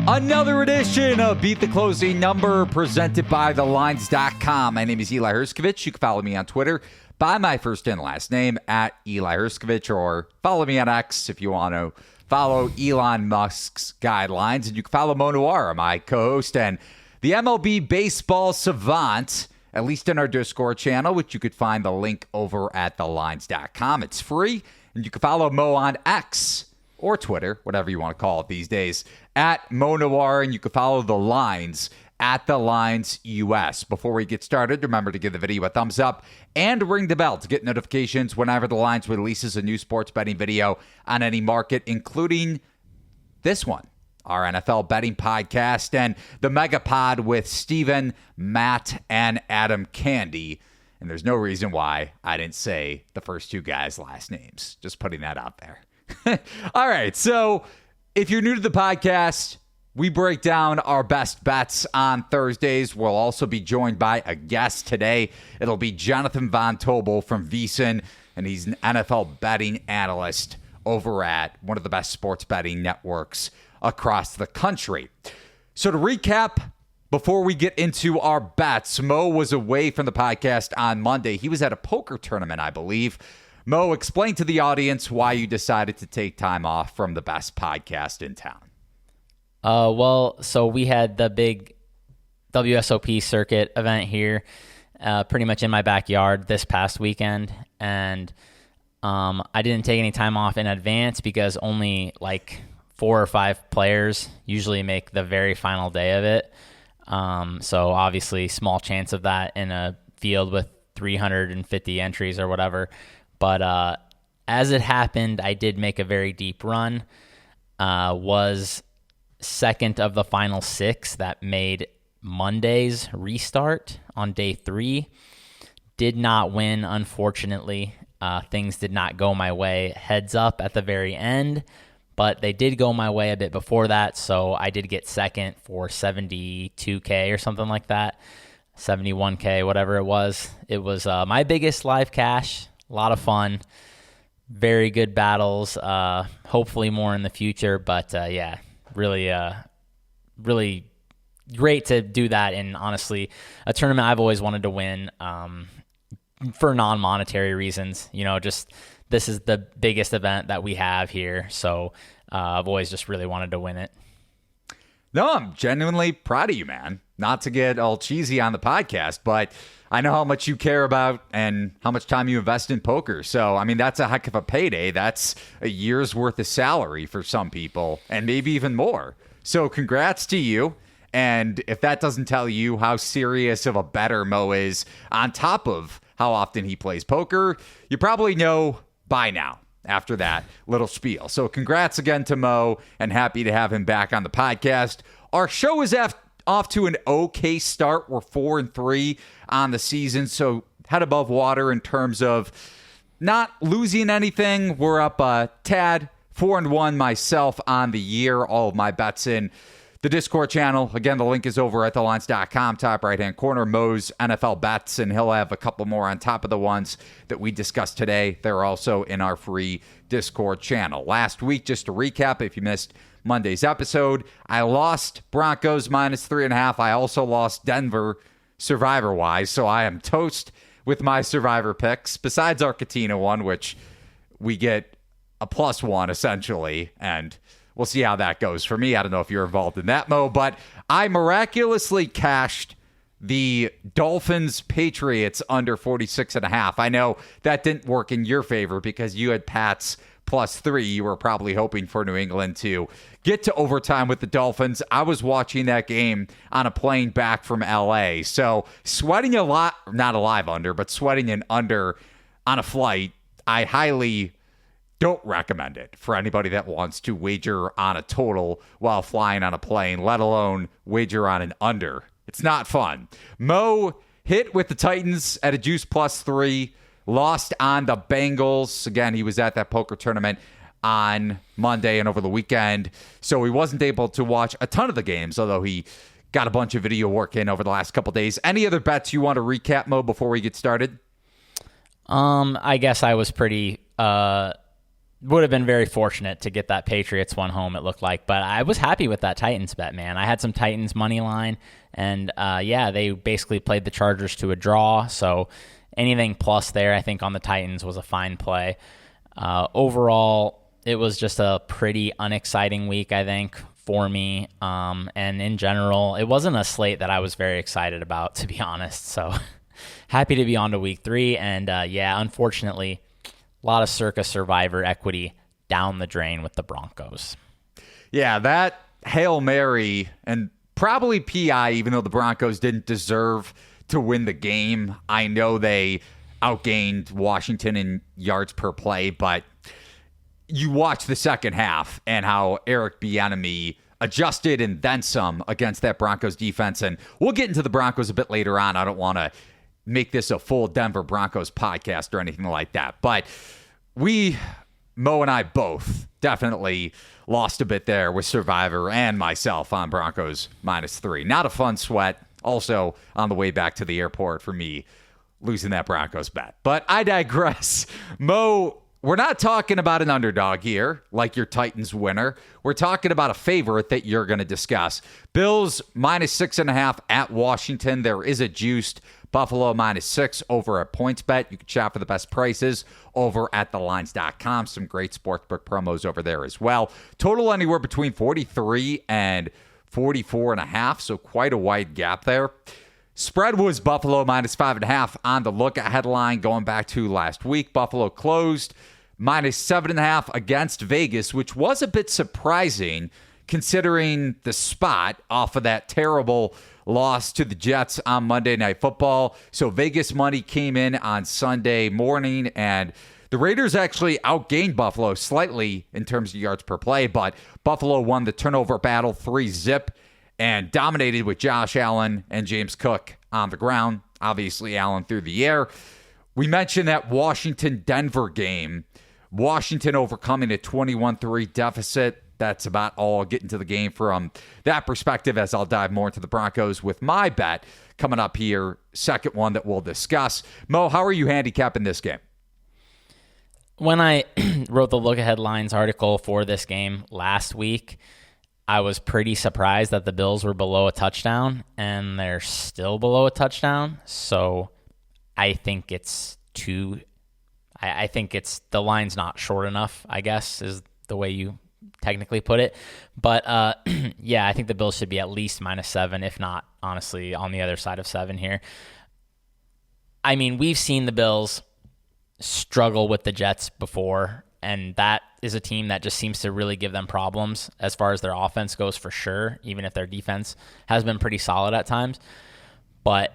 Another edition of Beat the Closing Number presented by thelines.com. My name is Eli Herskovich. You can follow me on Twitter by my first and last name at Eli Herskovich, or follow me on X if you want to follow Elon Musk's guidelines. And you can follow Nuwwarah, my co-host, and the MLB baseball savant, at least in our Discord channel, which you could find the link over at thelines.com. It's free, and you can follow Mo on X or Twitter, whatever you want to call it these days, at Nuwwarah, and you can follow The Lines at The Lines US. Before we get started, remember to give the video a thumbs up and ring the bell to get notifications whenever The Lines releases a new sports betting video on any market, including this one, our NFL betting podcast, and the Mega Pod with Steven, Matt, and Adam Candy. And there's no reason why I didn't say the first two guys' last names. Just putting that out there. All right, so if you're new to the podcast, we break down our best bets on Thursdays. We'll also be joined by a guest today. It'll be Jonathan Von Tobel from VSiN, and he's an NFL betting analyst over at one of the best sports betting networks across the country. So to recap, before we get into our bets, Mo was away from the podcast on Monday. He was at a poker tournament, I believe. Mo, explain to the audience why you decided to take time off from the best podcast in town. So we had the big WSOP circuit event here, pretty much in my backyard this past weekend. And I didn't take any time off in advance because only like 4 or 5 players usually make the very final day of it. So obviously small chance of that in a field with 350 entries or whatever. But as it happened, I did make a very deep run, was second of the final 6 that made Monday's restart on day 3. Did not win, unfortunately. Things did not go my way heads up at the very end, but they did go my way a bit before that, so I did get second for $72K or something like that, $71K, whatever it was. It was my biggest live cash. A lot of fun, very good battles, hopefully more in the future, but yeah, really great to do that, and honestly, a tournament I've always wanted to win for non-monetary reasons. You know, just this is the biggest event that we have here, so I've always just really wanted to win it. No, I'm genuinely proud of you, man. Not to get all cheesy on the podcast, but I know how much you care about and how much time you invest in poker. So, I mean, that's a heck of a payday. That's a year's worth of salary for some people, and maybe even more. So congrats to you. And if that doesn't tell you how serious of a bettor Mo is, on top of how often he plays poker, you probably know by now after that little spiel. So congrats again to Mo, and happy to have him back on the podcast. Our show is off to an okay start. We're 4-3 on the season, so head above water in terms of not losing anything. We're up a tad, 4-1 myself on the year. All of my bets in the Discord channel. Again, the link is over at thelines.com, top right-hand corner, Mo's NFL bets, and he'll have a couple more on top of the ones that we discussed today. They're also in our free Discord channel. Last week, just to recap, if you missed Monday's episode, I lost Broncos -3.5. I also lost Denver Survivor-wise, so I am toast with my Survivor picks, besides our Katina one, which we get a +1 essentially, and we'll see how that goes for me. I don't know if you're involved in that, Mo, but I miraculously cashed the Dolphins Patriots under 46.5. I know that didn't work in your favor because you had Pats +3. You were probably hoping for New England to get to overtime with the Dolphins. I was watching that game on a plane back from LA. So sweating a lot, not a live under, but sweating an under on a flight, I highly don't recommend it for anybody that wants to wager on a total while flying on a plane, let alone wager on an under. It's not fun. Mo hit with the Titans at a juice +3, lost on the Bengals. Again, he was at that poker tournament on Monday and over the weekend, so he wasn't able to watch a ton of the games, although he got a bunch of video work in over the last couple days. Any other bets you want to recap, Mo, before we get started? I guess I was pretty would have been very fortunate to get that Patriots one home, it looked like. But I was happy with that Titans bet, man. I had some Titans money line, and they basically played the Chargers to a draw. So anything plus there, I think, on the Titans was a fine play. Overall, it was just a pretty unexciting week, I think, for me. And in general, it wasn't a slate that I was very excited about, to be honest. So happy to be on to week 3. And unfortunately, a lot of Circa survivor equity down the drain with the Broncos. Yeah, that Hail Mary and probably PI, even though the Broncos didn't deserve to win the game. I know they outgained Washington in yards per play, but you watch the second half and how Eric Bieniemy adjusted and then some against that Broncos defense. And we'll get into the Broncos a bit later on. I don't want to make this a full Denver Broncos podcast or anything like that. But Mo and I both definitely lost a bit there with Survivor and myself on Broncos -3. Not a fun sweat. Also on the way back to the airport for me losing that Broncos bet. But I digress. Mo, we're not talking about an underdog here, like your Titans winner. We're talking about a favorite that you're going to discuss. Bills -6.5 at Washington. There is a juiced Buffalo -6 over at PointsBet. You can shop for the best prices over at thelines.com. Some great sportsbook promos over there as well. Total anywhere between 43 and 44.5, so quite a wide gap there. Spread was Buffalo -5.5 on the look ahead line going back to last week. Buffalo closed -7.5 against Vegas, which was a bit surprising considering the spot off of that terrible loss to the Jets on Monday Night Football. So Vegas money came in on Sunday morning, and the Raiders actually outgained Buffalo slightly in terms of yards per play, but Buffalo won the turnover battle 3-0 and dominated with Josh Allen and James Cook on the ground. Obviously, Allen through the air. We mentioned that Washington-Denver game. Washington overcoming a 21-3 deficit. That's about all I'll get into the game from that perspective, as I'll dive more into the Broncos with my bet coming up here. Second one that we'll discuss. Mo, how are you handicapping this game? When I wrote the look ahead lines article for this game last week, I was pretty surprised that the Bills were below a touchdown, and they're still below a touchdown. So I think it's the line's not short enough, I guess, is the way you technically put it. But I think the Bills should be at least -7, if not, honestly, on the other side of 7 here. I mean, we've seen the Bills struggle with the Jets before, and that is a team that just seems to really give them problems as far as their offense goes, for sure, even if their defense has been pretty solid at times. But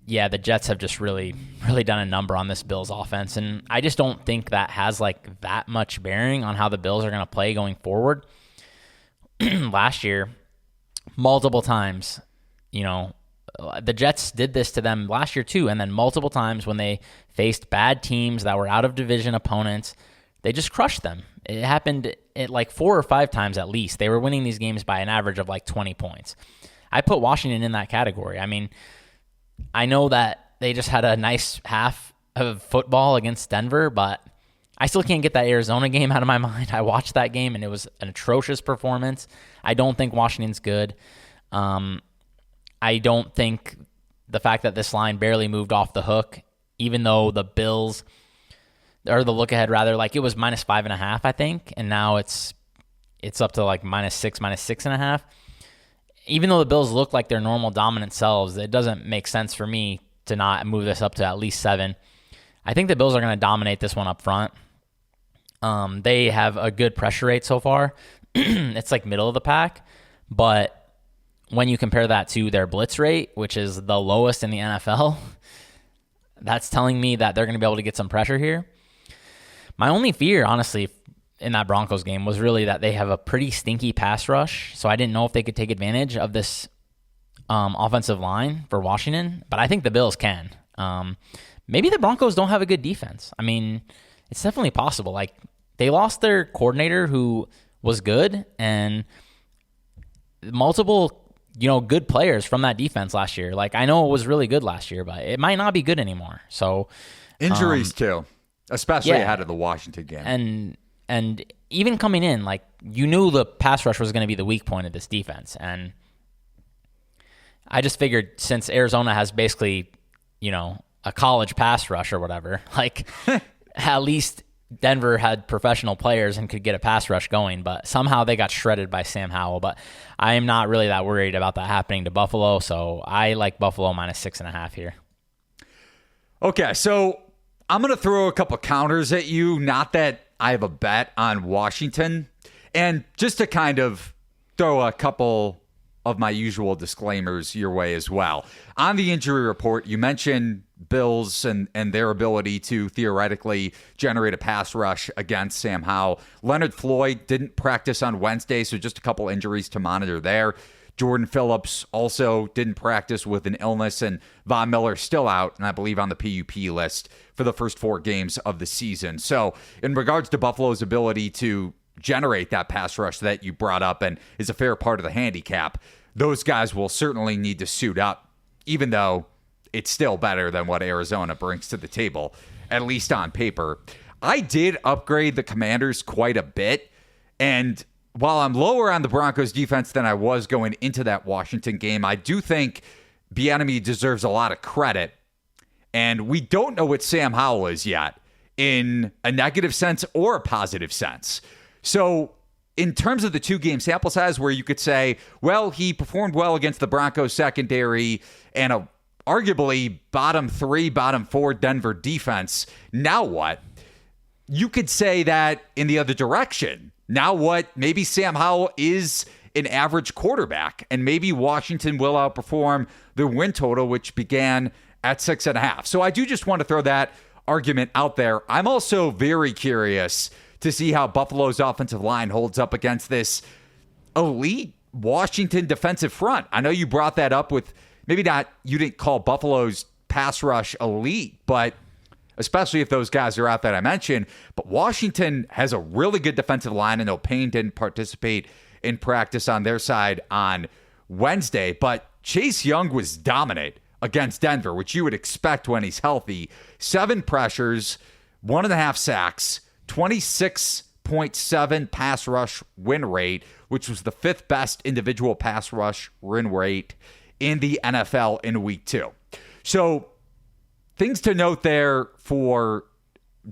yeah, the Jets have just really, really done a number on this Bills offense, and I just don't think that has like that much bearing on how the Bills are going to play going forward. Last year, multiple times, the Jets did this to them last year too, and then multiple times when they faced bad teams that were out of division opponents, they just crushed them. It happened at like 4 or 5 times at least. They were winning these games by an average of like 20 points. I put Washington in that category. I mean, I know that they just had a nice half of football against Denver, but I still can't get that Arizona game out of my mind. I watched that game, and it was an atrocious performance. I don't think Washington's good. I don't think the fact that this line barely moved off the hook, even though the Bills, or the look ahead rather, like it was -5.5, I think, and now it's up to like -6, -6.5. Even though the Bills look like their normal dominant selves, it doesn't make sense for me to not move this up to at least 7. I think the Bills are going to dominate this one up front. They have a good pressure rate so far. It's like middle of the pack, but when you compare that to their blitz rate, which is the lowest in the NFL, that's telling me that they're going to be able to get some pressure here. My only fear, honestly, in that Broncos game was really that they have a pretty stinky pass rush, so I didn't know if they could take advantage of this offensive line for Washington, but I think the Bills can. Maybe the Broncos don't have a good defense. I mean, it's definitely possible. Like, they lost their coordinator who was good, and multiple good players from that defense last year. Like, I know it was really good last year, but it might not be good anymore. So injuries too, especially ahead of the Washington game. And And even coming in, like, you knew the pass rush was going to be the weak point of this defense. And I just figured since Arizona has basically, a college pass rush or whatever, like at least Denver had professional players and could get a pass rush going, but somehow they got shredded by Sam Howell. But I am not really that worried about that happening to Buffalo, so I like Buffalo -6.5 here. Okay, so I'm going to throw a couple counters at you. Not that I have a bet on Washington. And just to kind of throw a couple of my usual disclaimers your way as well. On the injury report, you mentioned Bills and their ability to theoretically generate a pass rush against Sam Howell. Leonard Floyd didn't practice on Wednesday, so just a couple injuries to monitor there. Jordan Phillips also didn't practice with an illness, and Von Miller still out, and I believe on the PUP list for the first 4 games of the season. So in regards to Buffalo's ability to generate that pass rush that you brought up and is a fair part of the handicap, those guys will certainly need to suit up, even though it's still better than what Arizona brings to the table, at least on paper. I did upgrade the Commanders quite a bit, and while I'm lower on the Broncos defense than I was going into that Washington game, I do think Bieniemy deserves a lot of credit, and we don't know what Sam Howell is yet in a negative sense or a positive sense. So in terms of the 2-game sample size where you could say, well, he performed well against the Broncos secondary and a arguably bottom 3, bottom 4 Denver defense, now what? You could say that in the other direction. Now what? Maybe Sam Howell is an average quarterback, and maybe Washington will outperform the win total, which began at 6.5. So I do just want to throw that argument out there. I'm also very curious to see how Buffalo's offensive line holds up against this elite Washington defensive front. I know you brought that up with maybe not, you didn't call Buffalo's pass rush elite, but especially if those guys are out that I mentioned. But Washington has a really good defensive line. I know Payne didn't participate in practice on their side on Wednesday, but Chase Young was dominant against Denver, which you would expect when he's healthy. 7 pressures, 1.5 sacks, 26.7 pass rush win rate, which was the 5th best individual pass rush win rate in the NFL in week 2. So things to note there for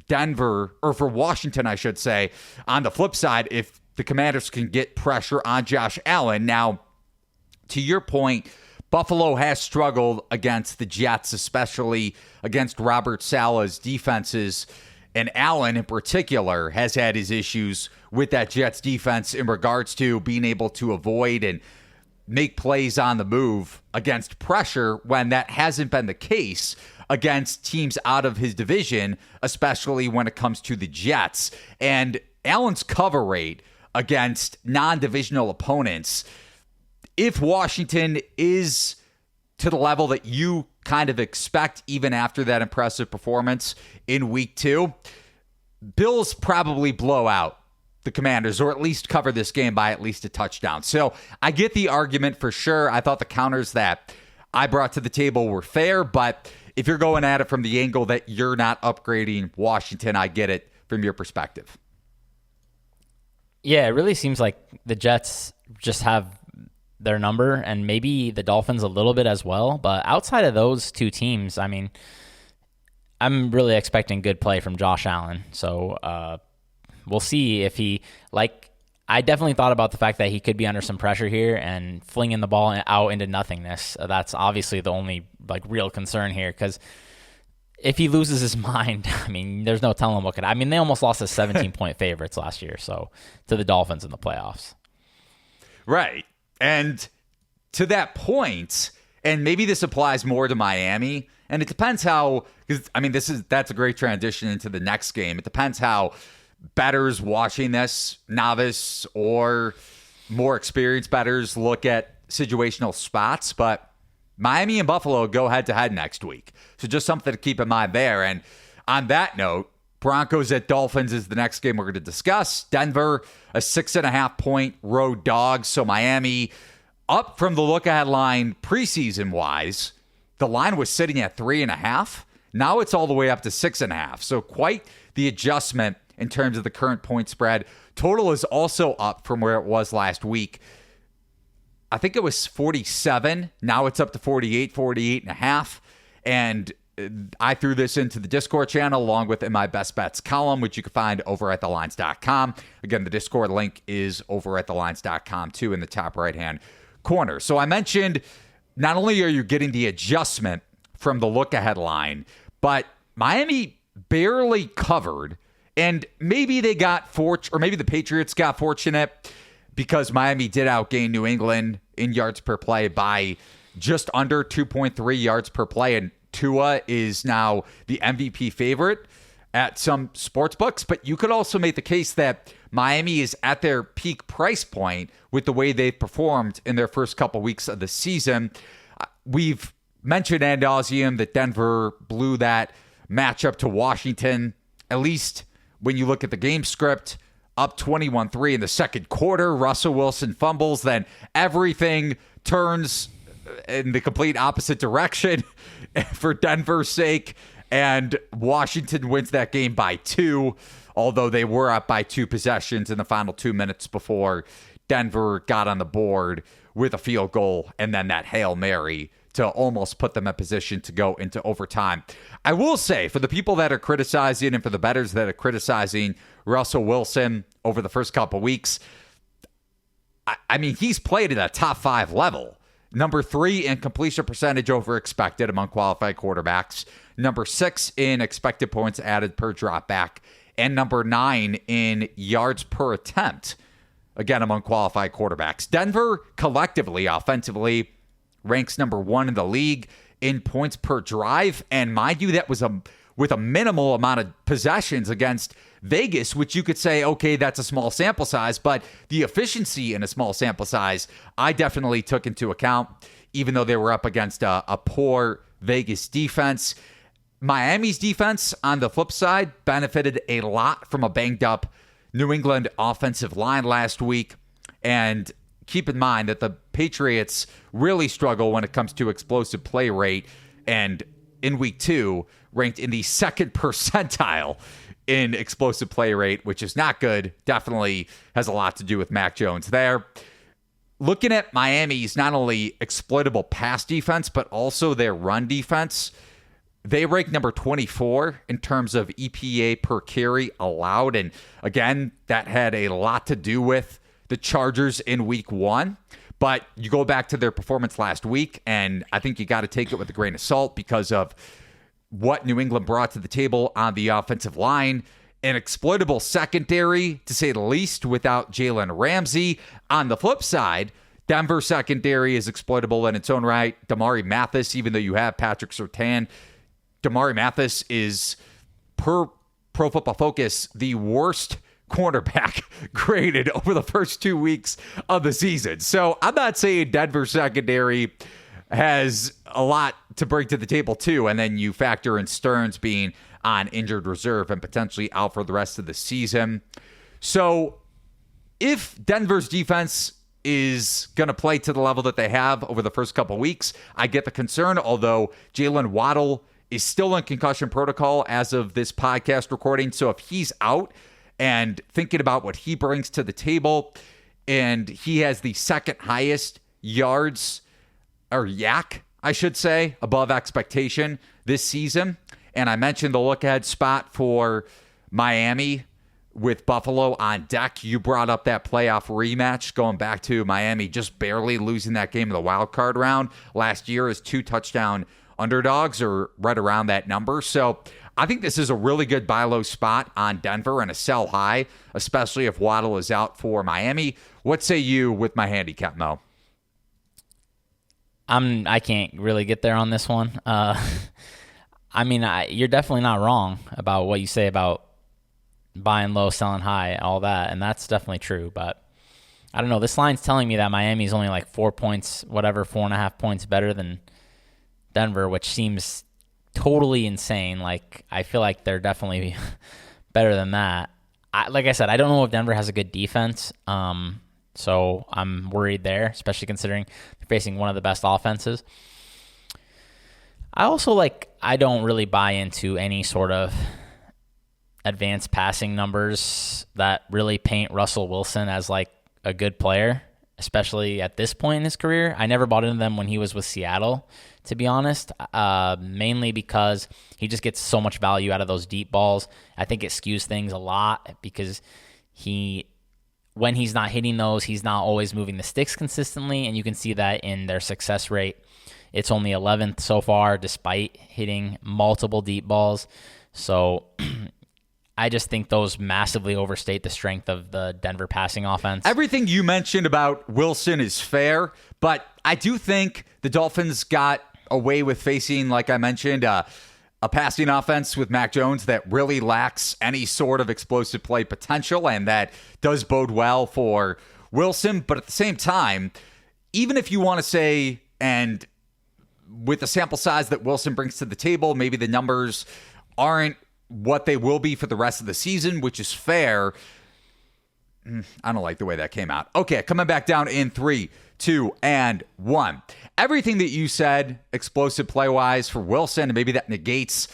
Denver, or for Washington, I should say. On the flip side, if the Commanders can get pressure on Josh Allen. Now, to your point, Buffalo has struggled against the Jets, especially against Robert Saleh's defenses. And Allen, in particular, has had his issues with that Jets defense in regards to being able to avoid and make plays on the move against pressure when that hasn't been the case against teams out of his division, especially when it comes to the Jets. And Allen's cover rate against non-divisional opponents, if Washington is to the level that you kind of expect even after that impressive performance in week 2, Bills probably blow out the Commanders, or at least cover this game by at least a touchdown. So I get the argument for sure. I thought the counters that I brought to the table were fair, but if you're going at it from the angle that you're not upgrading Washington, I get it from your perspective. Yeah, it really seems like the Jets just have their number, and maybe the Dolphins a little bit as well. But outside of those 2 teams, I mean, I'm really expecting good play from Josh Allen. So we'll see if he, I definitely thought about the fact that he could be under some pressure here and flinging the ball out into nothingness. That's obviously the only real concern here, because if he loses his mind, I mean, there's no telling what could. I mean, they almost lost as 17-point favorites last year, so to the Dolphins in the playoffs. Right. And to that point, and maybe this applies more to Miami, and it depends how, because I mean, that's a great transition into the next game. It depends how bettors watching this, novice or more experienced bettors, look at situational spots. But Miami and Buffalo go head-to-head next week. So just something to keep in mind there. And on that note, Broncos at Dolphins is the next game we're going to discuss. Denver, a 6.5-point road dog. So Miami up from the look-ahead line preseason-wise. The line was sitting at 3.5. Now it's all the way up to 6.5. So quite the adjustment in terms of the current point spread. Total is also up from where it was last week. I think it was 47. Now it's up to 48, 48 and a half. And I threw this into the Discord channel along with in my best bets column, which you can find over at thelines.com. Again, the Discord link is over at thelines.com too in the top right-hand corner. So I mentioned not only are you getting the adjustment from the look-ahead line, but Miami barely covered, and maybe they got or maybe the Patriots got fortunate because Miami did outgain New England in yards per play by just under 2.3 yards per play, and Tua is now the MVP favorite at some sports books. But you could also make the case that Miami is at their peak price point with the way they've performed in their first couple weeks of the season. We've mentioned ad nauseum that Denver blew that matchup to Washington, at least when you look at the game script. Up 21-3 in the second quarter. Russell Wilson fumbles. Then everything turns in the complete opposite direction for Denver's sake. And Washington wins that game by 2, although they were up by 2 possessions in the final 2 minutes before Denver got on the board with a field goal and then that Hail Mary to almost put them in position to go into overtime. I will say, for the people that are criticizing and for the bettors that are criticizing Russell Wilson over the first couple weeks, I mean, he's played at a top 5 level. Number 3 in completion percentage over expected among qualified quarterbacks. Number 6 in expected points added per drop back. And number 9 in yards per attempt, again, among qualified quarterbacks. Denver, collectively, offensively, ranks number 1 in the league in points per drive. And mind you, that was with a minimal amount of possessions against Vegas, which you could say, okay, that's a small sample size, but the efficiency in a small sample size, I definitely took into account, even though they were up against a poor Vegas defense. Miami's defense, on the flip side, benefited a lot from a banged up New England offensive line last week. And keep in mind that the Patriots really struggle when it comes to explosive play rate, and in week 2, ranked in the 2nd percentile in explosive play rate, which is not good. Definitely has a lot to do with Mac Jones there. Looking at Miami's not only exploitable pass defense, but also their run defense, they rank number 24 in terms of EPA per carry allowed. And again, that had a lot to do with the Chargers in week 1. But you go back to their performance last week, and I think you got to take it with a grain of salt because of what New England brought to the table on the offensive line. An exploitable secondary, to say the least, without Jalen Ramsey. On the flip side, Denver secondary is exploitable in its own right. Damari Mathis, even though you have Patrick Surtain, Damari Mathis is, per Pro Football Focus, the worst cornerback graded over the first 2 weeks of the season. So I'm not saying Denver secondary has a lot to bring to the table too, and then you factor in Stearns being on injured reserve and potentially out for the rest of the season. So if Denver's defense is going to play to the level that they have over the first couple weeks, I get the concern, although Jalen Waddle is still in concussion protocol as of this podcast recording. So if he's out, and thinking about what he brings to the table, and he has the 2nd highest yards, or yak, I should say, above expectation this season. And I mentioned the look-ahead spot for Miami with Buffalo on deck. You brought up that playoff rematch going back to Miami just barely losing that game in the wild card round last year as 2 touchdown underdogs, or right around that number. So I think this is a really good buy low spot on Denver and a sell high, especially if Waddle is out for Miami. What say you with my handicap, Mo? I can't really get there on this one. I mean, you're definitely not wrong about what you say about buying low, selling high, all that, and that's definitely true. But I don't know. This line's telling me that Miami's only like 4 points, 4.5 points better than Denver, which seems totally insane. Like, I feel like they're definitely better than that. Like I said, I don't know if Denver has a good defense, so I'm worried there, especially considering they're facing one of the best offenses. I also I don't really buy into any sort of advanced passing numbers that really paint Russell Wilson as like a good player, especially at this point in his career. I never bought into them when he was with Seattle, to be honest, mainly because he just gets so much value out of those deep balls. I think it skews things a lot because when he's not hitting those, he's not always moving the sticks consistently, and you can see that in their success rate. It's only 11th so far, despite hitting multiple deep balls. So I just think those massively overstate the strength of the Denver passing offense. Everything you mentioned about Wilson is fair, but I do think the Dolphins got away with facing, like I mentioned, a passing offense with Mac Jones that really lacks any sort of explosive play potential, and that does bode well for Wilson. But at the same time, even if you want to say, and with the sample size that Wilson brings to the table, maybe the numbers aren't what they will be for the rest of the season, which is fair. I don't like the way that came out. Okay, coming back down in 3, 2, and 1. Everything that you said, explosive play-wise for Wilson, and maybe that negates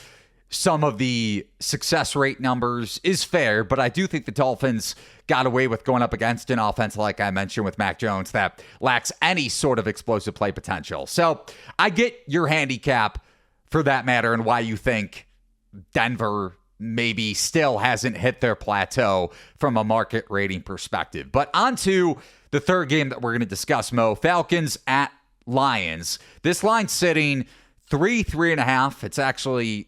some of the success rate numbers, is fair, but I do think the Dolphins got away with going up against an offense, like I mentioned, with Mac Jones that lacks any sort of explosive play potential. So I get your handicap for that matter and why you think Denver maybe still hasn't hit their plateau from a market rating perspective. But on to the third game that we're going to discuss, Mo. Falcons at Lions. This line's sitting 3.5. It's actually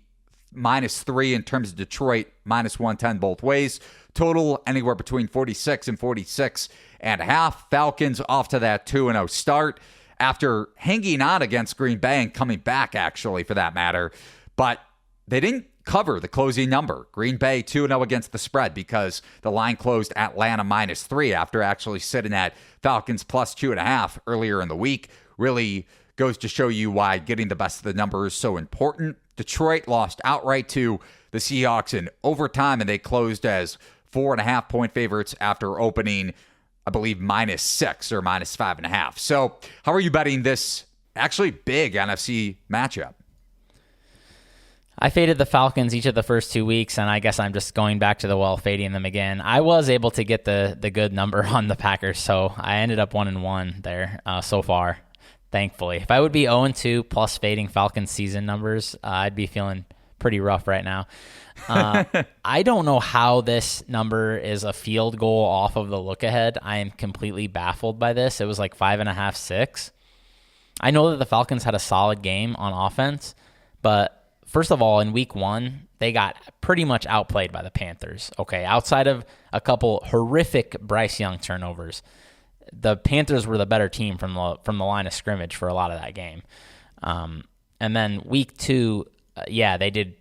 -3 in terms of Detroit, -110 both ways. Total anywhere between 46 and 46.5. Falcons off to that 2-0 start after hanging on against Green Bay and coming back, actually, for that matter. But they didn't cover the closing number. Green Bay 2-0 against the spread because the line closed Atlanta -3 after actually sitting at Falcons +2.5 earlier in the week. Really goes to show you why getting the best of the number is so important. Detroit lost outright to the Seahawks in overtime, and they closed as 4.5-point favorites after opening, I believe, -6 or -5.5. So how are you betting this actually big NFC matchup? I faded the Falcons each of the first 2 weeks, and I guess I'm just going back to the well, fading them again. I was able to get the good number on the Packers, so I ended up 1-1 there so far, thankfully. If I would be 0-2 plus fading Falcons season numbers, I'd be feeling pretty rough right now. I don't know how this number is a field goal off of the look ahead. I am completely baffled by this. It was like 5.5, 6. I know that the Falcons had a solid game on offense, but first of all, in week 1, they got pretty much outplayed by the Panthers. Okay, outside of a couple horrific Bryce Young turnovers, the Panthers were the better team from the line of scrimmage for a lot of that game. And then week 2, they did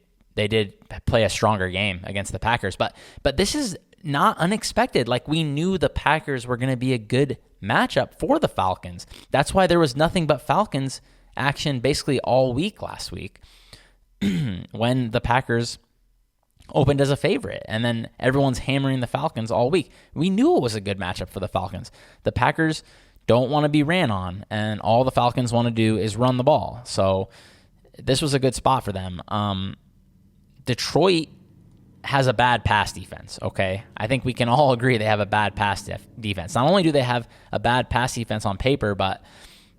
play a stronger game against the Packers, but this is not unexpected. Like, we knew the Packers were going to be a good matchup for the Falcons. That's why there was nothing but Falcons action basically all week last week, when the Packers opened as a favorite, and then everyone's hammering the Falcons all week. We knew it was a good matchup for the Falcons. The Packers don't want to be ran on, and all the Falcons want to do is run the ball. So this was a good spot for them. Detroit has a bad pass defense, okay? I think we can all agree they have a bad pass defense. Not only do they have a bad pass defense on paper, but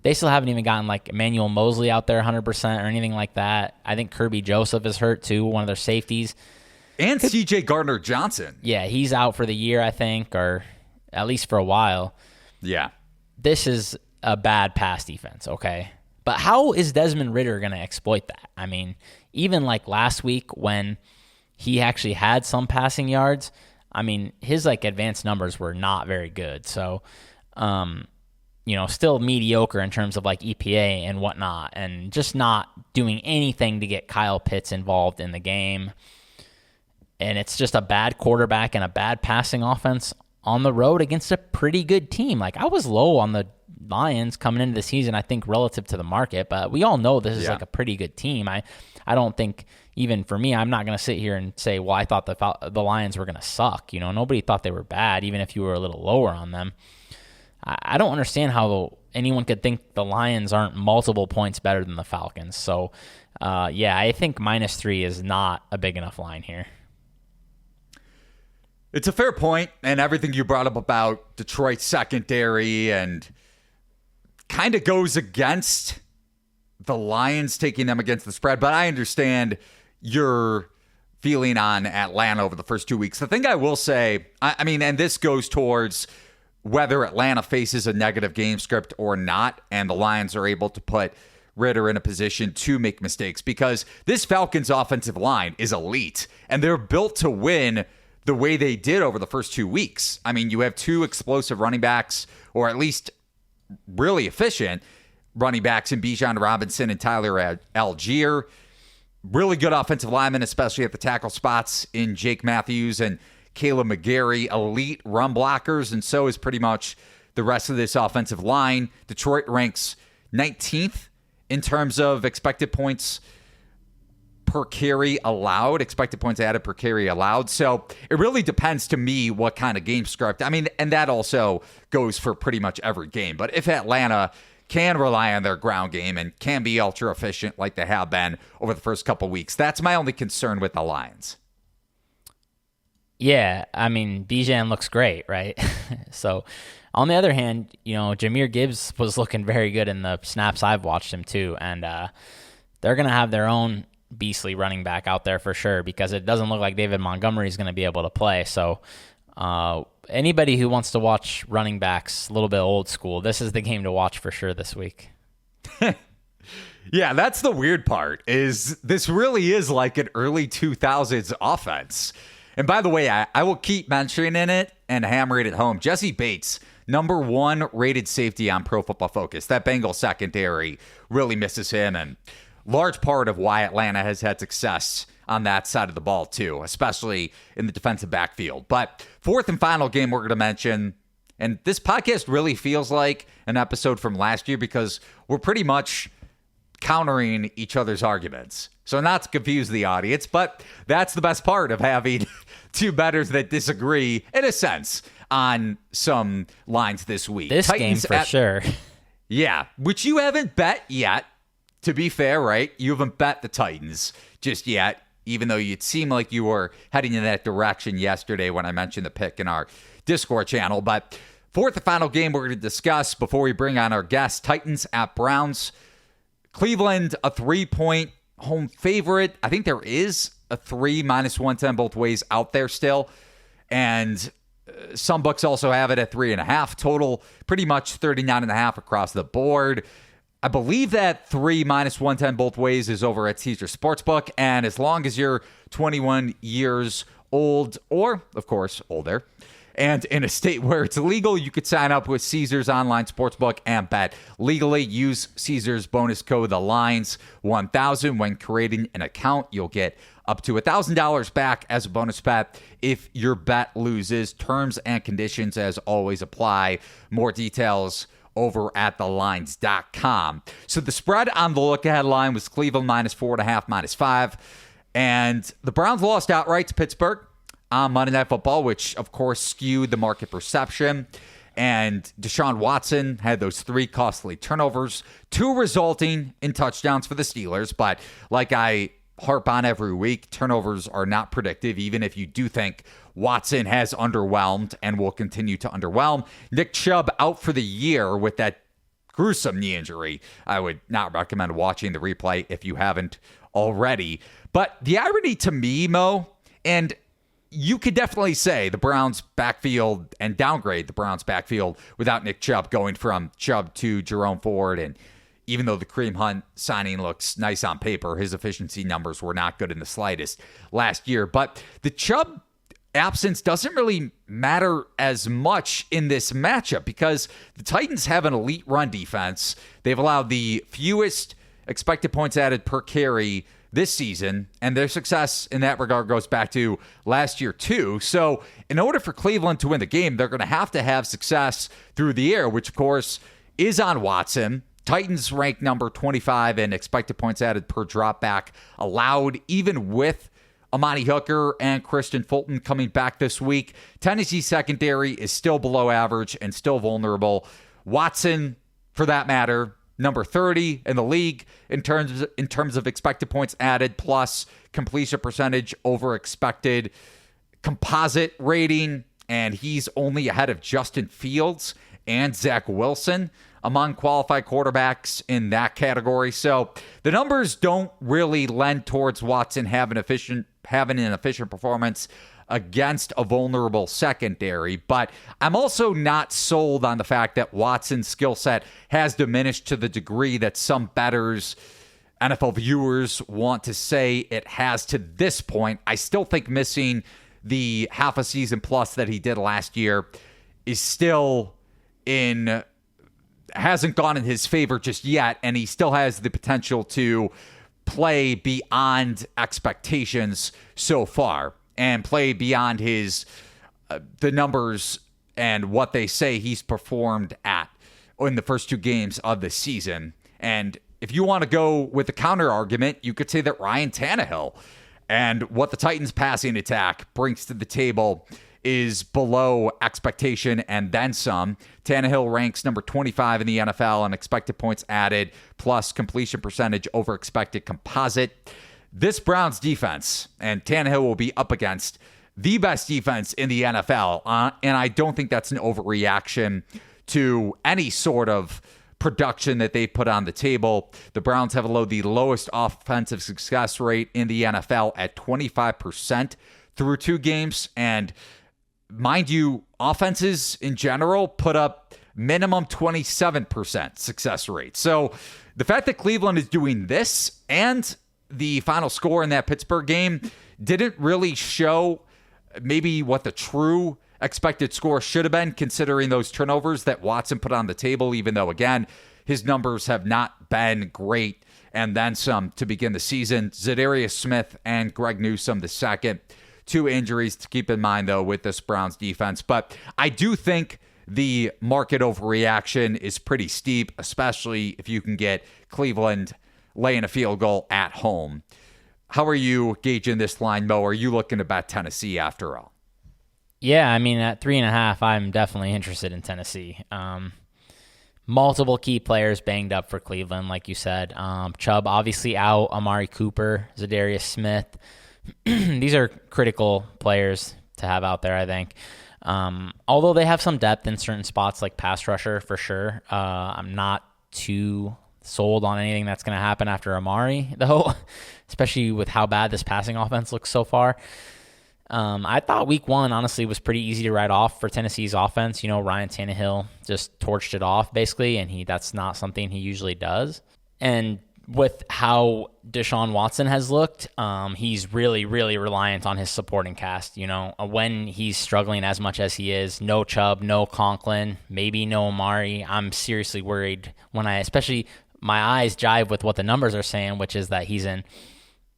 they still haven't even gotten like Emmanuel Mosley out there 100% or anything like that. I think Kirby Joseph is hurt too, one of their safeties. And C.J. Gardner-Johnson. Yeah, he's out for the year, I think, or at least for a while. Yeah. This is a bad pass defense, okay? But how is Desmond Ridder going to exploit that? I mean, even like last week when he actually had some passing yards, I mean, his like advanced numbers were not very good. So, still mediocre in terms of like EPA and whatnot, and just not doing anything to get Kyle Pitts involved in the game. And it's just a bad quarterback and a bad passing offense on the road against a pretty good team. Like, I was low on the Lions coming into the season, I think, relative to the market, but we all know this is like a pretty good team. I don't think, even for me, I'm not going to sit here and say, well, I thought the Lions were going to suck. Nobody thought they were bad, even if you were a little lower on them. I don't understand how anyone could think the Lions aren't multiple points better than the Falcons. So, I think -3 is not a big enough line here. It's a fair point, and everything you brought up about Detroit's secondary and kind of goes against the Lions taking them against the spread, but I understand your feeling on Atlanta over the first 2 weeks. The thing I will say, I mean, and this goes towards whether Atlanta faces a negative game script or not, and the Lions are able to put Ritter in a position to make mistakes, because this Falcons offensive line is elite, and they're built to win the way they did over the first 2 weeks. I mean, you have two explosive running backs, or at least really efficient running backs in Bijan Robinson and Tyler Algier. Really good offensive linemen, especially at the tackle spots in Jake Matthews and Caleb McGarry. Elite run blockers, and so is pretty much the rest of this offensive line. Detroit ranks 19th in terms of expected points per carry allowed, expected points added per carry allowed. So it really depends to me what kind of game script. I mean, and that also goes for pretty much every game. But if Atlanta can rely on their ground game and can be ultra efficient like they have been over the first couple weeks, that's my only concern with the Lions. Yeah, I mean, Bijan looks great, right? So on the other hand, Jahmyr Gibbs was looking very good in the snaps I've watched him too. And they're going to have their own beastly running back out there for sure, because it doesn't look like David Montgomery is going to be able to play. So anybody who wants to watch running backs a little bit old school, this is the game to watch for sure this week. Yeah, that's the weird part, is this really is like an early 2000s offense. And by the way, I will keep mentioning it and hammering it home. Jesse Bates, number 1 rated safety on Pro Football Focus. That Bengals secondary really misses him, and large part of why Atlanta has had success on that side of the ball too, especially in the defensive backfield. But fourth and final game we're going to mention, and this podcast really feels like an episode from last year because we're pretty much countering each other's arguments. So not to confuse the audience, but that's the best part of having two bettors that disagree, in a sense, on some lines this week. This Titans game for sure. Yeah, which you haven't bet yet. To be fair, right? You haven't bet the Titans just yet, even though you'd seem like you were heading in that direction yesterday when I mentioned the pick in our Discord channel. But fourth and final game we're going to discuss before we bring on our guest, Titans at Browns. Cleveland, a 3-point home favorite. I think there is a 3 -110 both ways out there still. And some books also have it at 3.5 total, pretty much 39.5 across the board. I believe that 3 -110 both ways is over at Caesar Sportsbook. And as long as you're 21 years old, or of course older, and in a state where it's illegal, you could sign up with Caesars online sportsbook and bet legally. Use Caesars bonus code THELINES1000 when creating an account. You'll get up to $1,000 back as a bonus bet if your bet loses. Terms and conditions, as always, apply. More details over at thelines.com. So the spread on the look-ahead line was Cleveland -4.5, -5. And the Browns lost outright to Pittsburgh on Monday Night Football, which, of course, skewed the market perception. And Deshaun Watson had those 3 costly turnovers, 2 resulting in touchdowns for the Steelers. But like I harp on every week, turnovers are not predictive, even if you do think Watson has underwhelmed and will continue to underwhelm. Nick Chubb out for the year with that gruesome knee injury. I would not recommend watching the replay if you haven't already. But the irony to me, Mo, and you could definitely say the Browns backfield and downgrade the Browns backfield without Nick Chubb, going from Chubb to Jerome Ford. And even though the Kareem Hunt signing looks nice on paper, his efficiency numbers were not good in the slightest last year. But the Chubb absence doesn't really matter as much in this matchup because the Titans have an elite run defense. They've allowed the fewest expected points added per carry this season, and their success in that regard goes back to last year too. So in order for Cleveland to win the game, they're going to have success through the air, which of course is on Watson. Titans rank number 25 in expected points added per drop back allowed, even with Amani Hooker and Christian Fulton coming back this week. Tennessee secondary is still below average and still vulnerable. Watson, for that matter, number 30 in the league in terms of expected points added plus completion percentage over expected. composite rating, and he's only ahead of Justin Fields and Zach Wilson among qualified quarterbacks in that category. So the numbers don't really lend towards Watson having an efficient performance against a vulnerable secondary. But I'm also not sold on the fact that Watson's skill set has diminished to the degree that some bettors, NFL viewers, want to say it has to this point. I still think missing the half a season plus that he did last year is still hasn't gone in his favor just yet, and he still has the potential to play beyond expectations so far and play beyond the numbers and what they say he's performed at in the first 2 games of the season. And if you want to go with the counter argument, you could say that Ryan Tannehill and what the Titans passing attack brings to the table is below expectation and then some. Tannehill ranks number 25 in the NFL on expected points added plus completion percentage over expected composite. This Browns defense, and Tannehill will be up against the best defense in the NFL, and I don't think that's an overreaction to any sort of production that they put on the table. The Browns have the lowest offensive success rate in the NFL at 25% through 2 games, and mind you, offenses in general put up minimum 27% success rate. So the fact that Cleveland is doing this and the final score in that Pittsburgh game didn't really show maybe what the true expected score should have been, considering those turnovers that Watson put on the table, even though, again, his numbers have not been great, and then some to begin the season. Zadarius Smith and Greg Newsome the second. 2 injuries to keep in mind, though, with this Browns defense. But I do think the market overreaction is pretty steep, especially if you can get Cleveland laying a field goal at home. How are you gauging this line, Mo? Are you looking to bet Tennessee after all? Yeah, I mean, at 3.5, I'm definitely interested in Tennessee. Multiple key players banged up for Cleveland, like you said. Chubb obviously out, Amari Cooper, Zadarius Smith. These are critical players to have out there, I think. Although they have some depth in certain spots like pass rusher for sure. I'm not too sold on anything that's going to happen after Amari, though, especially with how bad this passing offense looks so far. I thought week 1, honestly, was pretty easy to write off for Tennessee's offense. You know, Ryan Tannehill just torched it off, basically, and that's not something he usually does. And with how Deshaun Watson has looked, he's really, really reliant on his supporting cast. You know, when he's struggling as much as he is, no Chubb, no Conklin, maybe no Amari, I'm seriously worried especially my eyes jive with what the numbers are saying, which is that he's in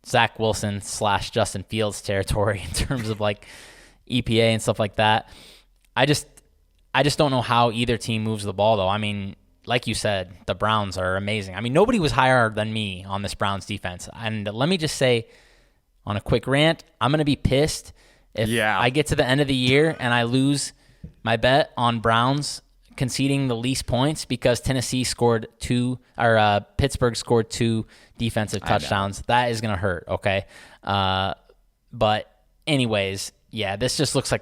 Zach Wilson / Justin Fields territory in terms of like EPA and stuff like that. I just don't know how either team moves the ball, though. I mean, like you said, the Browns are amazing. I mean, nobody was higher than me on this Browns defense. And let me just say, on a quick rant, I'm going to be pissed if I get to the end of the year and I lose my bet on Browns conceding the least points because Pittsburgh scored 2 defensive touchdowns. That is going to hurt, okay? But anyways, yeah, this just looks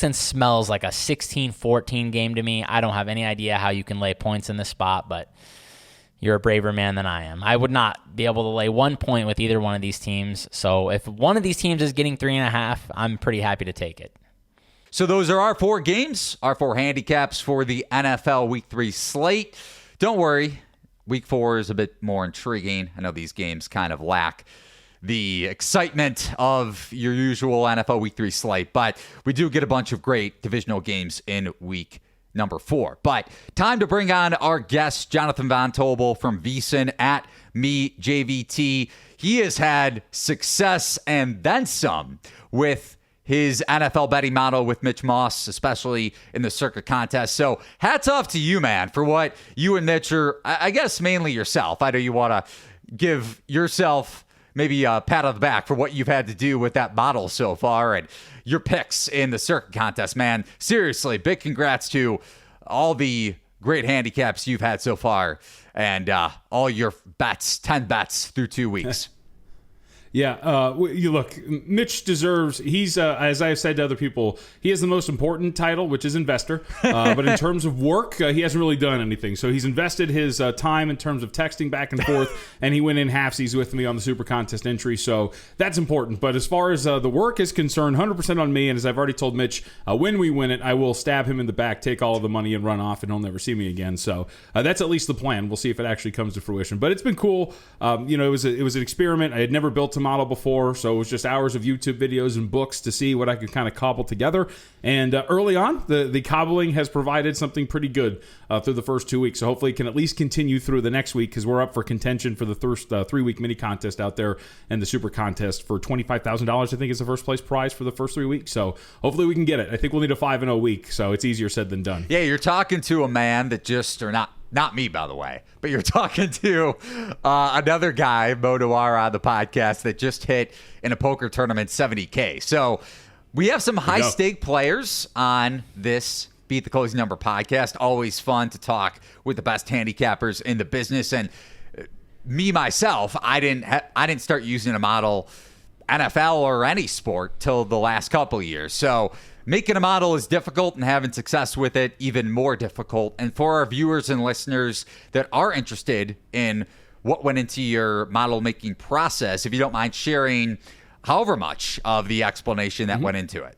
and smells like a 16-14 game to me. I don't have any idea how you can lay points in this spot, but you're a braver man than I am. I would not be able to lay 1 point with either one of these teams. So if one of these teams is getting 3.5, I'm pretty happy to take it. So those are our 4 games, our 4 handicaps for the NFL Week 3 slate. Don't worry, Week 4 is a bit more intriguing. I know these games kind of lack the excitement of your usual NFL Week 3 slate, but we do get a bunch of great divisional games in Week number 4. But time to bring on our guest, Jonathan Von Tobel from VSiN at MeJVT. He has had success and then some with his NFL betting model with Mitch Moss, especially in the Circa contest. So hats off to you, man, for what you and Mitch are, I guess mainly yourself. I know you want to give yourself maybe a pat on the back for what you've had to do with that model so far and your picks in the Circa contest, man. Seriously, big congrats to all the great handicaps you've had so far and all your bets, 10 bets through 2 weeks. Yeah, you look, Mitch deserves, he's, as I've said to other people, he has the most important title, which is investor. But in terms of work, he hasn't really done anything. So he's invested his time in terms of texting back and forth, and he went in halfsies with me on the Super Contest entry. So that's important. But as far as the work is concerned, 100% on me. And as I've already told Mitch, when we win it, I will stab him in the back, take all of the money, and run off, and he'll never see me again. So that's at least the plan. We'll see if it actually comes to fruition. But it's been cool. It was an experiment. I had never built a model before, so it was just hours of YouTube videos and books to see what I could kind of cobble together. And early on, the cobbling has provided something pretty good through the first 2 weeks. So hopefully it can at least continue through the next week, because we're up for contention for the first 3-week mini contest out there, and the Super Contest for $25,000, I think, is the first place prize for the first 3 weeks. So hopefully we can get it. I think we'll need a 5-0 week, so it's easier said than done. Yeah, you're talking to a man that just, or not me, by the way, but you're talking to another guy, Nuwwarah, on the podcast, that just hit in a poker tournament $70K. So we have some high-stake players on this Beat the Closing Number podcast. Always fun to talk with the best handicappers in the business. And me, myself, I didn't start using a model NFL or any sport till the last couple of years. So making a model is difficult, and having success with it even more difficult. And for our viewers and listeners that are interested in what went into your model making process, if you don't mind sharing however much of the explanation that went into it.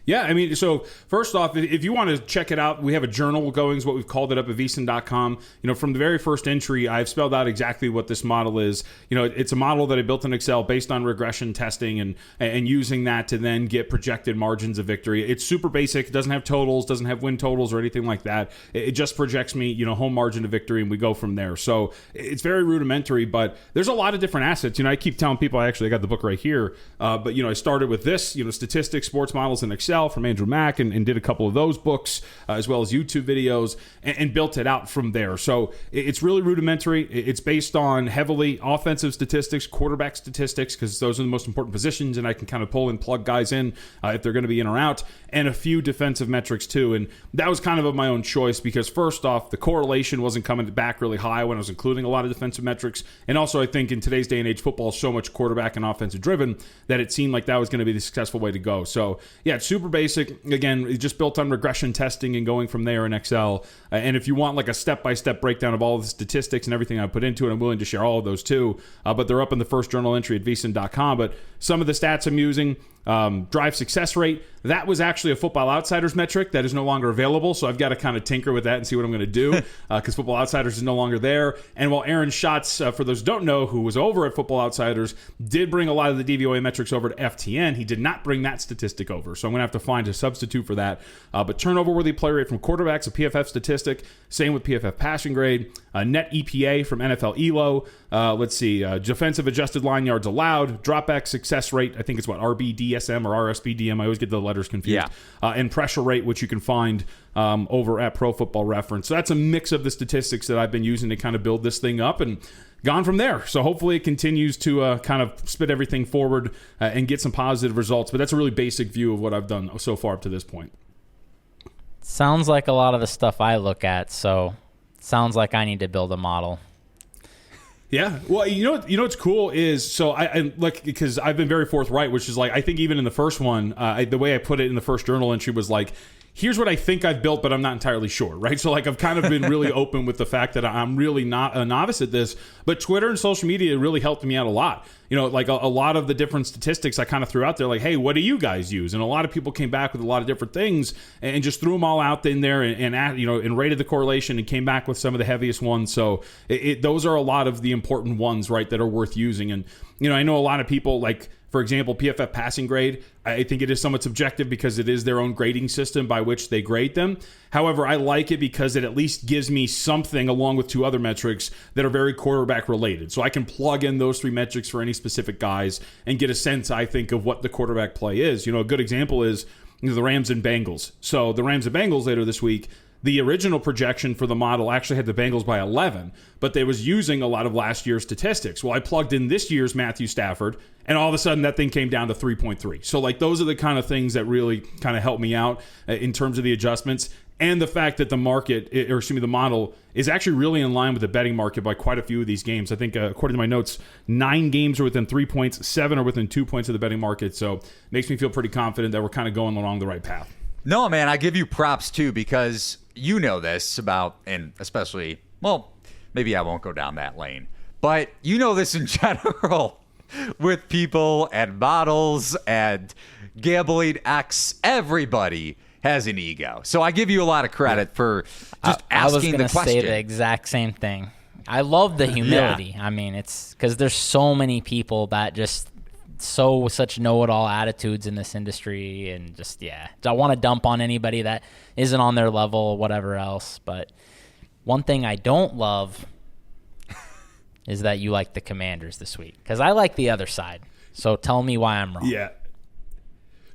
Yeah, I mean, so first off, if you want to check it out, we have a journal going, is what we've called it, up at VSiN.com. From the very first entry, I've spelled out exactly what this model is. It's a model that I built in Excel based on regression testing and using that to then get projected margins of victory. It's super basic. It doesn't have totals, doesn't have win totals or anything like that. It just projects me, home margin of victory, and we go from there. So it's very rudimentary, but there's a lot of different assets. I keep telling people, I got the book right here, but I started with this, statistics, sports models in Excel from Andrew Mack, and did a couple of those books, as well as YouTube videos, and built it out from there. So it's really rudimentary. It's based on heavily offensive statistics, quarterback statistics, because those are the most important positions, and I can kind of pull and plug guys in if they're going to be in or out, and a few defensive metrics too. And that was kind of my own choice, because first off, the correlation wasn't coming back really high when I was including a lot of defensive metrics. And also, I think in today's day and age, football is so much quarterback and offensive driven that it seemed like that was going to be the successful way to go. So yeah, it's super basic. Again, it's just built on regression testing and going from there in Excel. And if you want like a step-by-step breakdown of all the statistics and everything I put into it, I'm willing to share all of those too. But they're up in the first journal entry at VSiN.com. But some of the stats I'm using, drive success rate, that was actually a Football Outsiders metric that is no longer available, so I've got to kind of tinker with that and see what I'm going to do, because Football Outsiders is no longer there. And while Aaron Schatz, for those who don't know, who was over at Football Outsiders, did bring a lot of the DVOA metrics over to FTN, he did not bring that statistic over, so I'm going to have to find a substitute for that. But turnover-worthy play rate from quarterbacks, a PFF statistic, same with PFF passing grade, net EPA from NFL ELO, let's see, defensive adjusted line yards allowed, dropback success rate, I think it's RBDSM or RSBDM, I always get the letters confused, and pressure rate, which you can find over at Pro Football Reference. So that's a mix of the statistics that I've been using to kind of build this thing up, and gone from there. So hopefully it continues to kind of spit everything forward and get some positive results. But that's a really basic view of what I've done so far up to this point. Sounds like a lot of the stuff I look at, so sounds like I need to build a model. Yeah, well, you know what's cool is, so I like, because I've been very forthright, which is like, I think even in the first one, the way I put it in the first journal entry was like, here's what I think I've built, but I'm not entirely sure, right? So like, I've kind of been really open with the fact that I'm really not a novice at this, but Twitter and social media really helped me out a lot. Like a lot of the different statistics I kind of threw out there, like, hey, what do you guys use? And a lot of people came back with a lot of different things and just threw them all out in there and rated the correlation and came back with some of the heaviest ones. So those are a lot of the important ones, right, that are worth using. And, I know a lot of people, like, for example, PFF passing grade, I think it is somewhat subjective because it is their own grading system by which they grade them. However, I like it because it at least gives me something along with two other metrics that are very quarterback related. So I can plug in those three metrics for any specific guys and get a sense, I think, of what the quarterback play is. A good example is the Rams and Bengals. So the Rams and Bengals later this week, the original projection for the model actually had the Bengals by 11, but they was using a lot of last year's statistics. Well, I plugged in this year's Matthew Stafford, and all of a sudden that thing came down to 3.3. So like, those are the kind of things that really kind of help me out in terms of the adjustments. and the fact that the model is actually really in line with the betting market by quite a few of these games. I think, according to my notes, 9 games are within 3 points, 7 are within 2 points of the betting market. So it makes me feel pretty confident that we're kind of going along the right path. No, man, I give you props too, because you know this about, and especially, well, maybe I won't go down that lane, but you know this in general with people and models and gambling X. Everybody has an ego. So I give you a lot of credit for just asking the question. I was going to say the exact same thing. I love the humility. Yeah. I mean, it's because there's so many people that just such know-it-all attitudes in this industry, and just, I want to dump on anybody that isn't on their level or whatever else. But one thing I don't love is that you like the Commanders this week, because I like the other side. So tell me why I'm wrong. Yeah.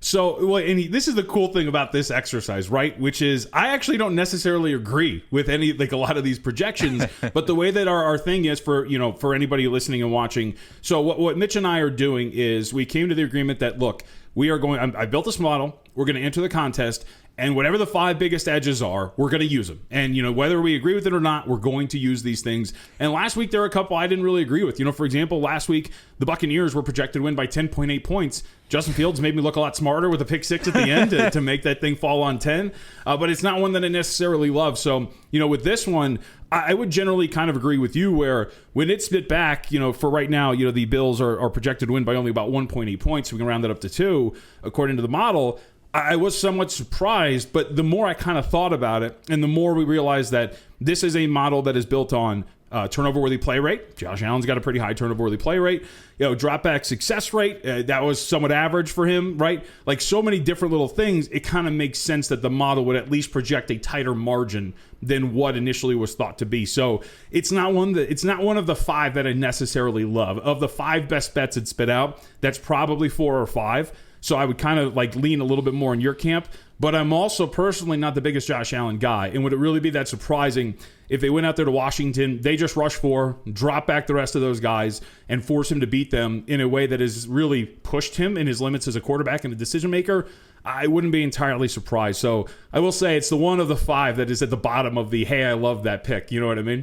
So, and this is the cool thing about this exercise, right? Which is, I actually don't necessarily agree with a lot of these projections, but the way that our thing is for anybody listening and watching. So what Mitch and I are doing is we came to the agreement that, look, we are going, I built this model. We're going to enter the contest, and whatever the 5 biggest edges are, we're going to use them. And, whether we agree with it or not, we're going to use these things. And last week, there were a couple I didn't really agree with. For example, last week, the Buccaneers were projected to win by 10.8 points. Justin Fields made me look a lot smarter with a pick 6 at the end to make that thing fall on 10. But it's not one that I necessarily love. So, with this one, I would generally kind of agree with you, where when it's spit back, for right now, the Bills are projected to win by only about 1.8 points. So we can round that up to 2, according to the model. I was somewhat surprised, but the more I kind of thought about it, and the more we realized that this is a model that is built on turnover-worthy play rate. Josh Allen's got a pretty high turnover-worthy play rate. Drop-back success rate, that was somewhat average for him, right? Like, so many different little things, it kind of makes sense that the model would at least project a tighter margin than what initially was thought to be. So it's not one of the 5 that I necessarily love. Of the 5 best bets it spit out, that's probably 4 or 5. So I would kind of lean a little bit more in your camp. But I'm also personally not the biggest Josh Allen guy. And would it really be that surprising if they went out there to Washington, they just rush 4, drop back the rest of those guys, and force him to beat them in a way that has really pushed him in his limits as a quarterback and a decision maker? I wouldn't be entirely surprised. So I will say it's the one of the 5 that is at the bottom of the, hey, I love that pick. You know what I mean?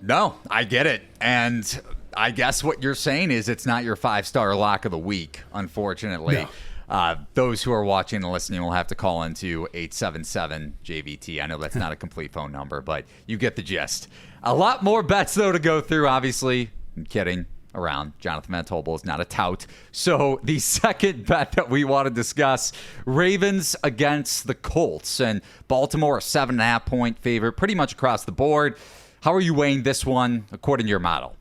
No, I get it. And I guess what you're saying is it's not your 5-star lock of the week, unfortunately. No. Those who are watching and listening will have to call into 877-JVT. I know that's not a complete phone number, but you get the gist. A lot more bets, though, to go through, obviously. I'm kidding around. Jonathan Von Tobel is not a tout. So the second bet that we want to discuss, Ravens against the Colts. And Baltimore, a 7.5-point favorite, pretty much across the board. How are you weighing this one according to your model?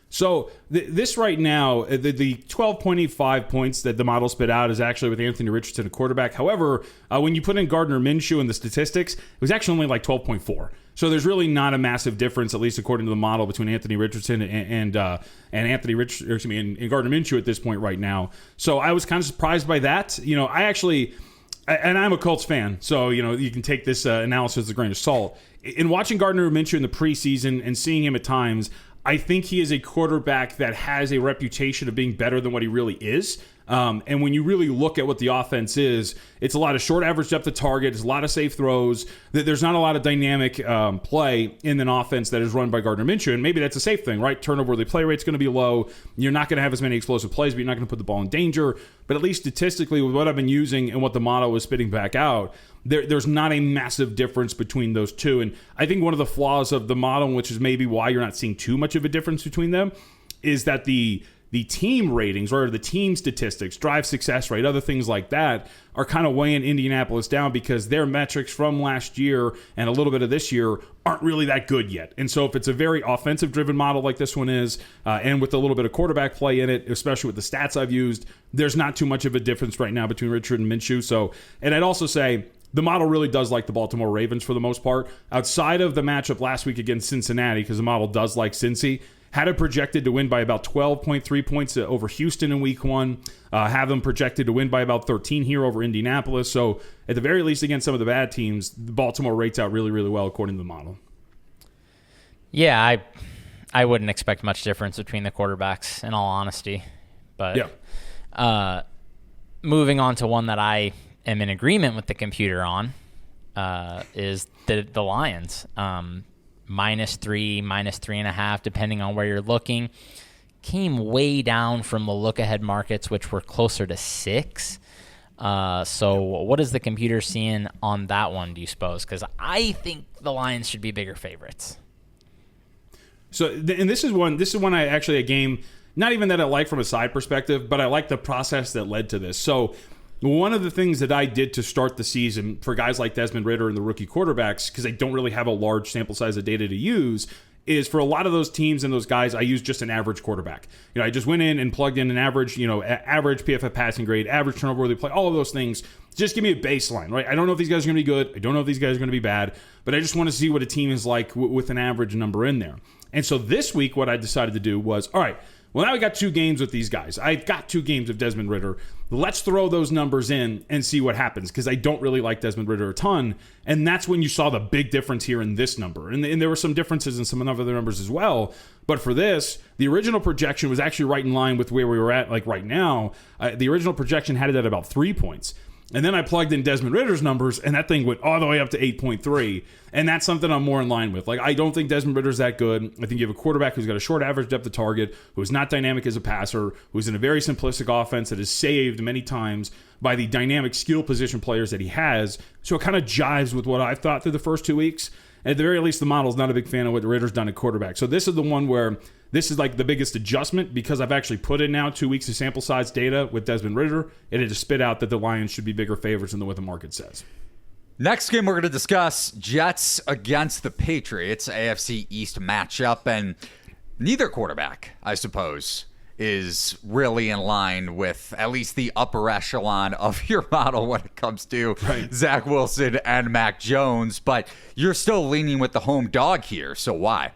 So this right now, the 12.85 points that the model spit out is actually with Anthony Richardson, a quarterback. However, when you put in Gardner Minshew in the statistics, it was actually only 12.4. So there's really not a massive difference, at least according to the model, between Anthony Richardson and Gardner Minshew at this point right now. So I was kind of surprised by that. And I'm a Colts fan, so you can take this analysis with a grain of salt. In watching Gardner Minshew in the preseason and seeing him at times, I think he is a quarterback that has a reputation of being better than what he really is. And when you really look at what the offense is, it's a lot of short average depth of target. It's a lot of safe throws. There's not a lot of dynamic play in an offense that is run by Gardner Minshew. And maybe that's a safe thing, right? Turnover-worthy play rate's going to be low. You're not going to have as many explosive plays, but you're not going to put the ball in danger. But at least statistically, with what I've been using and what the model was spitting back out, there's not a massive difference between those two. And I think one of the flaws of the model, which is maybe why you're not seeing too much of a difference between them, is that the team ratings or the team statistics, drive success rate, other things like that are kind of weighing Indianapolis down because their metrics from last year and a little bit of this year aren't really that good yet. And so if it's a very offensive-driven model like this one is, and with a little bit of quarterback play in it, especially with the stats I've used, there's not too much of a difference right now between Richard and Minshew. So, and I'd also say the model really does like the Baltimore Ravens for the most part. Outside of the matchup last week against Cincinnati, because the model does like Cincy, had it projected to win by about 12.3 points over Houston in week 1. Have them projected to win by about 13 here over Indianapolis. So at the very least, against some of the bad teams, the Baltimore rates out really, really well according to the model. Yeah, I wouldn't expect much difference between the quarterbacks, in all honesty. But moving on to one that I am in agreement with the computer on, is the Lions. -3, -3.5, depending on where you're looking. Came way down from the look-ahead markets, which were closer to 6. So what is the computer seeing on that one, do you suppose? Because I think the Lions should be bigger favorites. So, and this is one a game, not even that I like from a side perspective, but I like the process that led to this. So one of the things that I did to start the season for guys like Desmond Ridder and the rookie quarterbacks, because they don't really have a large sample size of data to use, is for a lot of those teams and those guys, I use just an average quarterback. I just went in and plugged in an average, average PFF passing grade, average turnover worthy play, all of those things. Just give me a baseline, right? I don't know if these guys are going to be good. I don't know if these guys are going to be bad, but I just want to see what a team is like with an average number in there. And so this week, what I decided to do was, all right, well, now we got 2 games with these guys. I've got 2 games of Desmond Ridder. Let's throw those numbers in and see what happens, because I don't really like Desmond Ridder a ton. And that's when you saw the big difference here in this number. And there were some differences in some of the other numbers as well. But for this, the original projection was actually right in line with where we were at, like right now. The original projection had it at about 3 points. And then I plugged in Desmond Ridder's numbers, and that thing went all the way up to 8.3. And that's something I'm more in line with. Like, I don't think Desmond Ridder's that good. I think you have a quarterback who's got a short average depth of target, who's not dynamic as a passer, who's in a very simplistic offense that is saved many times by the dynamic skill position players that he has. So it kind of jives with what I've thought through the first 2 weeks. At the very least, the model's not a big fan of what the Ridder's done at quarterback. So this is the one where this is like the biggest adjustment, because I've actually put in now 2 weeks of sample size data with Desmond Ridder, and it just spit out that the Lions should be bigger favorites than what the market says. Next game we're going to discuss, Jets against the Patriots, AFC East matchup, and neither quarterback, I suppose, is really in line with at least the upper echelon of your model when it comes to Zach Wilson and Mac Jones, but you're still leaning with the home dog here, so why?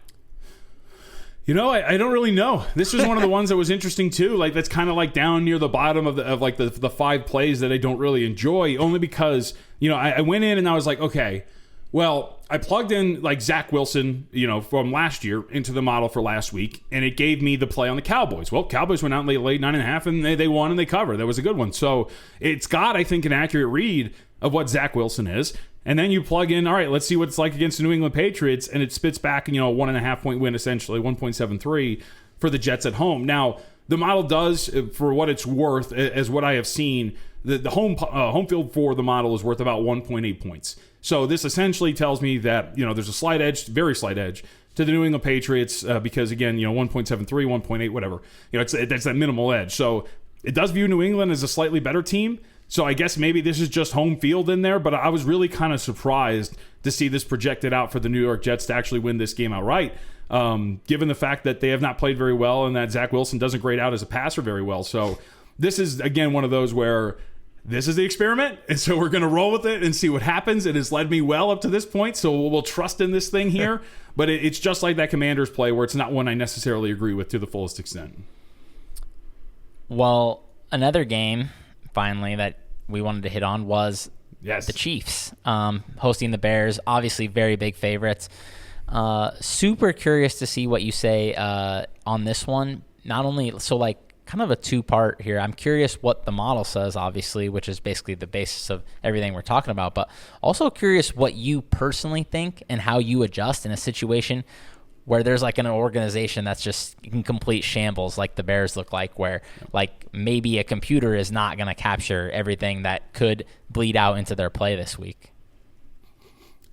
I don't really know. This was one of the ones that was interesting too. Like, that's kind of like down near the bottom of the 5 plays that I don't really enjoy, only because I went in and I was like, okay, well, I plugged in like Zach Wilson, from last year into the model for last week, and it gave me the play on the Cowboys. Well, Cowboys went out and they laid 9.5, and they won and they covered. That was a good one. So it's got, I think, an accurate read of what Zach Wilson is. And then you plug in, all right, let's see what it's like against the New England Patriots, and it spits back, a 1.5 point win, essentially 1.73 for the Jets at home. Now, the model does, for what it's worth, as what I have seen, the home field for the model is worth about 1.8 points. So this essentially tells me that there's a slight edge, very slight edge, to the New England Patriots because, again, 1.73, 1.8, whatever. That's that minimal edge. So it does view New England as a slightly better team. So I guess maybe this is just home field in there, but I was really kind of surprised to see this projected out for the New York Jets to actually win this game outright, given the fact that they have not played very well and that Zach Wilson doesn't grade out as a passer very well. So this is, again, one of those where this is the experiment, and so we're going to roll with it and see what happens. It has led me well up to this point, so we'll trust in this thing here. But it's just like that Commanders play where it's not one I necessarily agree with to the fullest extent. Well, another game, finally, that we wanted to hit on was the Chiefs hosting the Bears. Obviously, very big favorites. Super curious to see what you say on this one. Not only, so like kind of a 2-part here. I'm curious what the model says, obviously, which is basically the basis of everything we're talking about, but also curious what you personally think and how you adjust in a situation where there's like an organization that's just in complete shambles, like the Bears look like, where like maybe a computer is not going to capture everything that could bleed out into their play this week.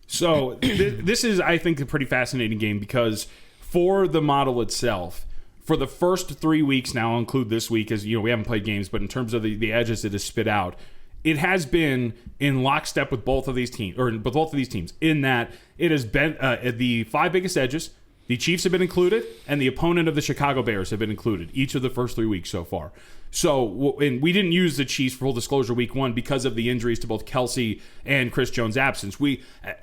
So this is, I think, a pretty fascinating game because for the model itself, for the first 3 weeks now, I'll include this week as we haven't played games, but in terms of the edges it has spit out, it has been in lockstep with both of these teams, in that it has been the 5 biggest edges. The Chiefs have been included, and the opponent of the Chicago Bears have been included each of the first 3 weeks so far. So, and we didn't use the Chiefs for full disclosure week 1 because of the injuries to both Kelsey and Chris Jones' absence.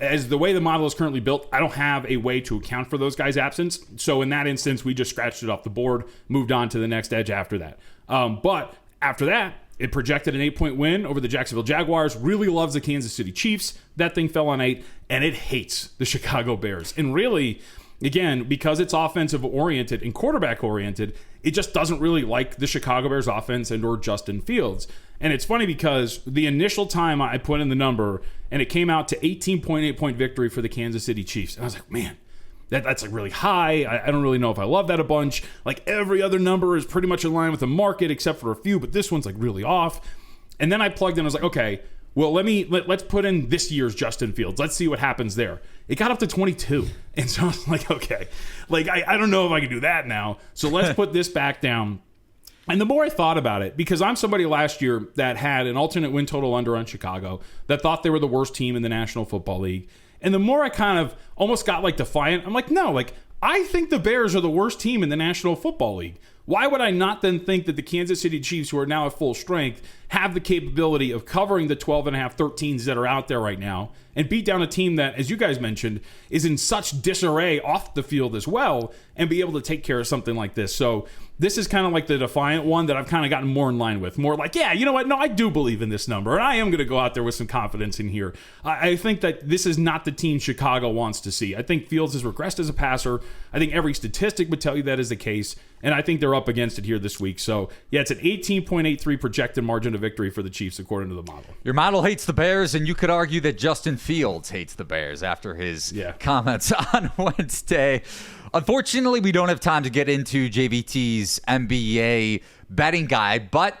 As the way the model is currently built, I don't have a way to account for those guys' absence. So in that instance, we just scratched it off the board, moved on to the next edge after that. But after that, It projected an 8-point win over the Jacksonville Jaguars, really loves the Kansas City Chiefs. That thing fell on 8, and it hates the Chicago Bears. And really, again, because it's offensive-oriented and quarterback-oriented, it just doesn't really like the Chicago Bears offense and or Justin Fields. And it's funny because the initial time I put in the number, and it came out to 18.8-point victory for the Kansas City Chiefs. And I was like, man, that's like really high. I don't really know if I love that a bunch. Like every other number is pretty much in line with the market except for a few, but this one's like really off. And then I plugged in, I was like, okay, well, let's put in this year's Justin Fields. Let's see what happens there. It got up to 22. And so I was like, okay, like I don't know if I can do that now. So let's put this back down. And the more I thought about it, because I'm somebody last year that had an alternate win total under on Chicago, that thought they were the worst team in the National Football League. And the more I kind of almost got like defiant, I'm like, no, like I think the Bears are the worst team in the National Football League. Why would I not then think that the Kansas City Chiefs, who are now at full strength, have the capability of covering the 12.5, 13s that are out there right now and beat down a team that, as you guys mentioned, is in such disarray off the field as well and be able to take care of something like this? So this is kind of like the defiant one that I've kind of gotten more in line with. More like, yeah, you know what? No, I do believe in this number, and I am going to go out there with some confidence in here. I think that this is not the team Chicago wants to see. I think Fields has regressed as a passer. I think every statistic would tell you that is the case, and I think they're up against it here this week. So, yeah, it's an 18.83 projected margin of victory for the Chiefs, according to the model. Your model hates the Bears, and you could argue that Justin Fields hates the Bears after his comments on Wednesday. Unfortunately, we don't have time to get into JVT's NBA betting guide, but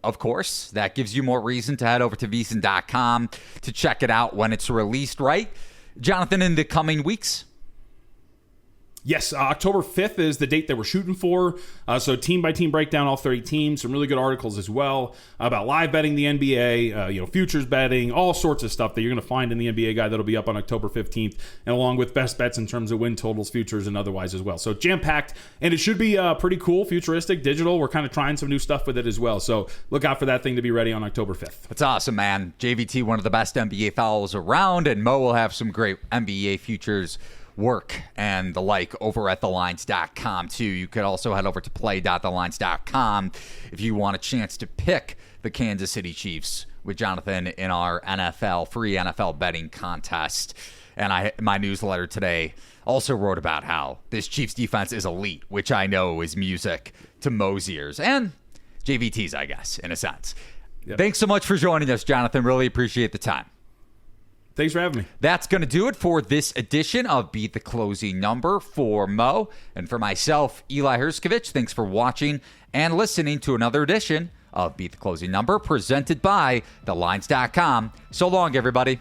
of course, that gives you more reason to head over to VSiN.com to check it out when it's released, right? Jonathan, in the coming weeks? Yes, October 5th is the date that we're shooting for. So team-by-team breakdown, all 30 teams. Some really good articles as well about live betting the NBA, futures betting, all sorts of stuff that you're going to find in the NBA guide that'll be up on October 15th, and along with best bets in terms of win totals, futures, and otherwise as well. So jam-packed, and it should be pretty cool, futuristic, digital. We're kind of trying some new stuff with it as well. So look out for that thing to be ready on October 5th. That's awesome, man. JVT, one of the best NBA follows around, and Mo will have some great NBA futures work and the like over at thelines.com too. You could also head over to play.thelines.com if you want a chance to pick the Kansas City Chiefs with Jonathan in our free NFL betting contest. And my newsletter today also wrote about how this Chiefs defense is elite, which I know is music to Mo's ears and JVT's, I guess, in a sense. Yep. Thanks so much for joining us, Jonathan. Really appreciate the time. Thanks for having me. That's going to do it for this edition of Beat the Closing Number. For Mo and for myself, Eli Herskovich, thanks for watching and listening to another edition of Beat the Closing Number presented by thelines.com. So long, everybody.